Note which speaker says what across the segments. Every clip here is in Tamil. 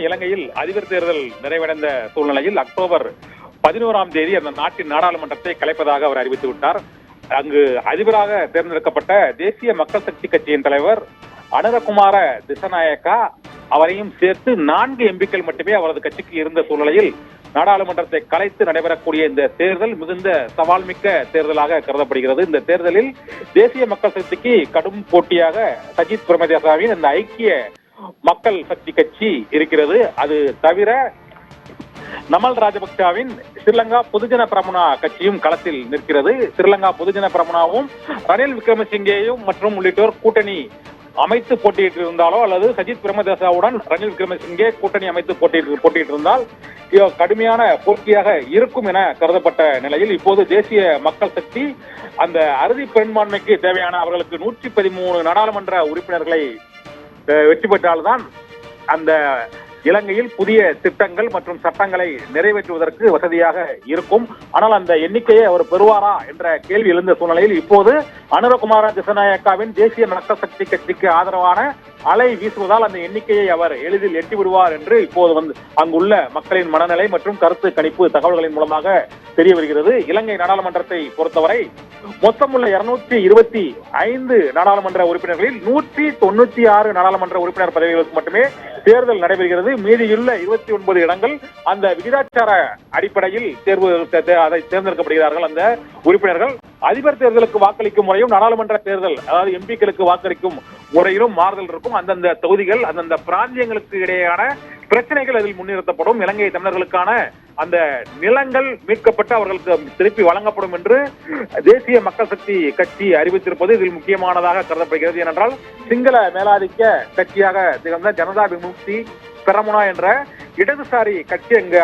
Speaker 1: இலங்கையில் அதிபர் தேர்தல் நிறைவடைந்த சூழ்நிலையில் அக்டோபர் 11ஆம் தேதி அந்த நாட்டின் நாடாளுமன்றத்தை கலைப்பதாக அவர் அறிவித்து விட்டார். அங்கு அதிபராக தேர்ந்தெடுக்கப்பட்ட தேசிய மக்கள் சக்தி கட்சியின் தலைவர் அனுரகுமார திசநாயக்கா அவரையும் சேர்த்து 4 எம்பிக்கள் மட்டுமே அவரது கட்சிக்கு இருந்த சூழ்நிலையில் நாடாளுமன்றத்தை கலைத்து நடைபெறக்கூடிய இந்த தேர்தல் மிகுந்த சவால் மிக்க தேர்தலாக கருதப்படுகிறது. இந்த தேர்தலில் தேசிய மக்கள் சக்திக்கு கடும் போட்டியாக சஜித் பிரேமதாசவின் இந்த ஐக்கிய மக்கள் சக்தி கட்சி இருக்கிறது. அது தவிர நமல் ராஜபக்சவின் ஸ்ரீலங்கா பொதுஜன பிரமுனா கட்சியும் களத்தில் நிற்கிறது. ஸ்ரீலங்கா பொதுஜன பிரமுனாவும் ரணில் விக்ரமசிங்கேயும் மற்றும் உள்ளிட்டோர் கூட்டணி அமைத்து போட்டியிட்டிருந்தாலோ அல்லது சஜித் பிரேமதாசவுடன் ரணில் விக்ரமசிங்கே கூட்டணி அமைத்து போட்டியிட்டிருந்தால் கடுமையான போட்டியாக இருக்கும் என கருதப்பட்ட நிலையில் இப்போது தேசிய மக்கள் சக்தி அந்த அறுதி பெரும்பான்மைக்கு தேவையான அவர்களுக்கு 113 நாடாளுமன்ற உறுப்பினர்களை வெற்றி பெற்றால்தான் அந்த இலங்கையில் புதிய திட்டங்கள் மற்றும் சட்டங்களை நிறைவேற்றுவதற்கு வசதியாக இருக்கும். ஆனால் அந்த எண்ணிக்கையை அவர் பெறுவாரா என்ற கேள்வி எழுந்த சூழ்நிலையில் இப்போது அனுரகுமார திசநாயக்காவின் தேசிய மக்கள் சக்தி கட்சிக்கு ஆதரவான அலை வீசுவதால் அந்த எண்ணிக்கையை அவர் எளிதில் எட்டி விடுவார் என்று இப்போது அங்குள்ள மக்களின் மனநிலை மற்றும் கருத்து கணிப்பு தகவல்களின் மூலமாக தெரிய வருகிறது. இலங்கை நாடாளுமன்றத்தை பொறுத்தவரை மொத்தமுள்ள 225 நாடாளுமன்ற உறுப்பினர்களில் 196 நாடாளுமன்ற உறுப்பினர் பதவிகளுக்கு மட்டுமே தேர்தல் நடைபெறுகிறது. மீதியுள்ள 29 இடங்கள் அந்த விகிதாச்சார அடிப்படையில் அதை தேர்ந்தெடுக்கப்படுகிறார்கள். அந்த உறுப்பினர்கள் அதிபர் தேர்தலுக்கு வாக்களிக்கும் முறையும் நாடாளுமன்ற தேர்தல் அதாவது எம்பிக்களுக்கு வாக்களிக்கும் முறையிலும் மாறுதல் இருக்கும். அந்தந்த தொகுதிகள் அந்தந்த பிராந்தியங்களுக்கு இடையேயான பிரச்சனைகள் அதில் முன்னிறுத்தப்படும். இலங்கை தமிழர்களுக்கான அந்த நிலங்கள் மீட்கப்பட்டு அவர்களுக்கு திருப்பி வழங்கப்படும் என்று தேசிய மக்கள் சக்தி கட்சி அறிவித்திருப்பது இதில் முக்கியமானதாக கருதப்படுகிறது. ஏனென்றால் சிங்கள மேலாதிக்க கட்சியாக திகழ்ந்த ஜனதா விமுக்தி பெரமுனா என்ற இடதுசாரி கட்சி அங்கு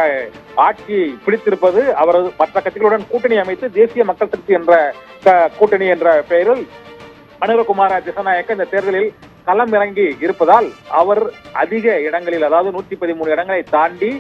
Speaker 1: ஆட்சியை பிடித்திருப்பது அவரது மற்ற கட்சிகளுடன் கூட்டணி அமைத்து தேசிய மக்கள் சக்தி என்ற கூட்டணி என்ற பெயரில் அனுரகுமார திசநாயக்க இந்த தேர்தலில் களம் இறங்கி இருப்பதால் அவர் அதிக இடங்களில் அதாவது 113 இடங்களை தாண்டி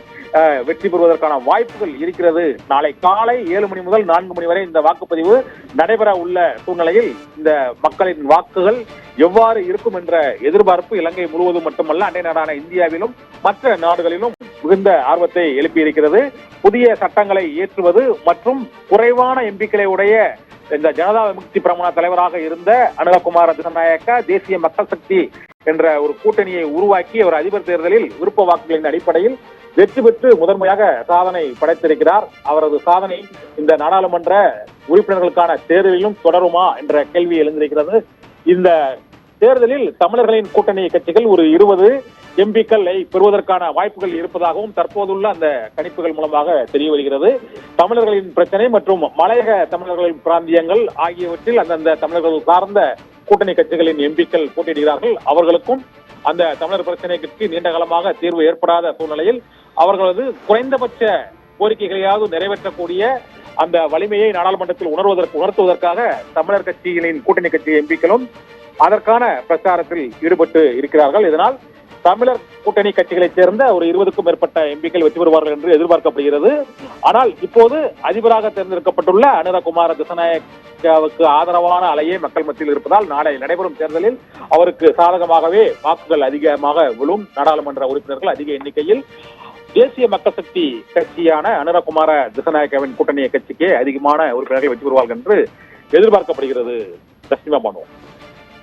Speaker 1: வெற்றி பெறுவதற்கான வாய்ப்புகள் இருக்கிறது. நாளை காலை 7 மணி முதல் 4 மணி வரை இந்த வாக்குப்பதிவு நடைபெற உள்ள சூழ்நிலையில் இந்த மக்களின் வாக்குகள் எவ்வாறு இருக்கும் என்ற எதிர்பார்ப்பு இலங்கை முழுவதும் மட்டுமல்ல அண்டை நாடான இந்தியாவிலும் மற்ற நாடுகளிலும் மிகுந்த ஆர்வத்தை எழுப்பியிருக்கிறது. புதிய சட்டங்களை இயற்றுவது மற்றும் குறைவான எம்பிக்களை உடைய இந்த ஜனதா விமுக்தி பிரமுனா தலைவராக இருந்த அனுரகுமார திசநாயக்கா தேசிய மக்கள் சக்தி என்ற ஒரு கூட்டணியை உருவாக்கி அவர் அதிபர் தேர்தலில் விருப்ப வாக்குகளின் அடிப்படையில் வெற்றி பெற்று முதன்மையாக சாதனை படைத்திருக்கிறார். அவரது சாதனை இந்த நாடாளுமன்ற உறுப்பினர்களுக்கான தேர்தலிலும் தொடருமா என்ற கேள்வி எழுந்திருக்கிறது. இந்த தேர்தலில் தமிழர்களின் கூட்டணி கட்சிகள் ஒரு 20 எம்பிக்களை பெறுவதற்கான வாய்ப்புகள் இருப்பதாகவும் தற்போதுள்ள அந்த கணிப்புகள் மூலமாக தெரிய வருகிறது. தமிழர்களின் பிரச்சனை மற்றும் மலையக தமிழர்களின் பிராந்தியங்கள் ஆகியவற்றில் அந்தந்த தமிழர்கள் சார்ந்த கூட்டணி கட்சிகளின் எம்பிக்கள் போட்டியிடுகிறார்கள். அவர்களுக்கும் அந்த தமிழர் பிரச்சனைக்கு நீண்ட காலமாக தீர்வு ஏற்படாத சூழ்நிலையில் அவர்களது குறைந்தபட்ச கோரிக்கைகளையாவது நிறைவேற்றக்கூடிய அந்த வலிமையை நாடாளுமன்றத்தில் உணர்த்துவதற்காக தமிழர் கட்சிகளின் கூட்டணி கட்சி எம்பிக்களும் அதற்கான பிரச்சாரத்தில் ஈடுபட்டு இருக்கிறார்கள். இதனால் தமிழர் கூட்டணி கட்சிகளைச் சேர்ந்த ஒரு 20க்கும் மேற்பட்ட எம்பிக்கள் வெற்றி பெறுவார்கள் என்று எதிர்பார்க்கப்படுகிறது. ஆனால் இப்போது அதிபராக தேர்ந்தெடுக்கப்பட்டுள்ள அனுரகுமார திசநாயக்காவுக்கு ஆதரவான அலையே மக்கள் மத்தியில் இருப்பதால் நாளை நடைபெறும் தேர்தலில் அவருக்கு சாதகமாகவே வாக்குகள் அதிகமாக விழும். நாடாளுமன்ற உறுப்பினர்கள் அதிக எண்ணிக்கையில் தேசிய மக்கள் சக்தி கட்சியான அனுரகுமார திசநாயக்காவின் கூட்டணி கட்சிக்கே அதிகமான உறுப்பினர்கள் வெற்றி பெறுவார்கள் என்று எதிர்பார்க்கப்படுகிறது. தஸ்னிமா பானு.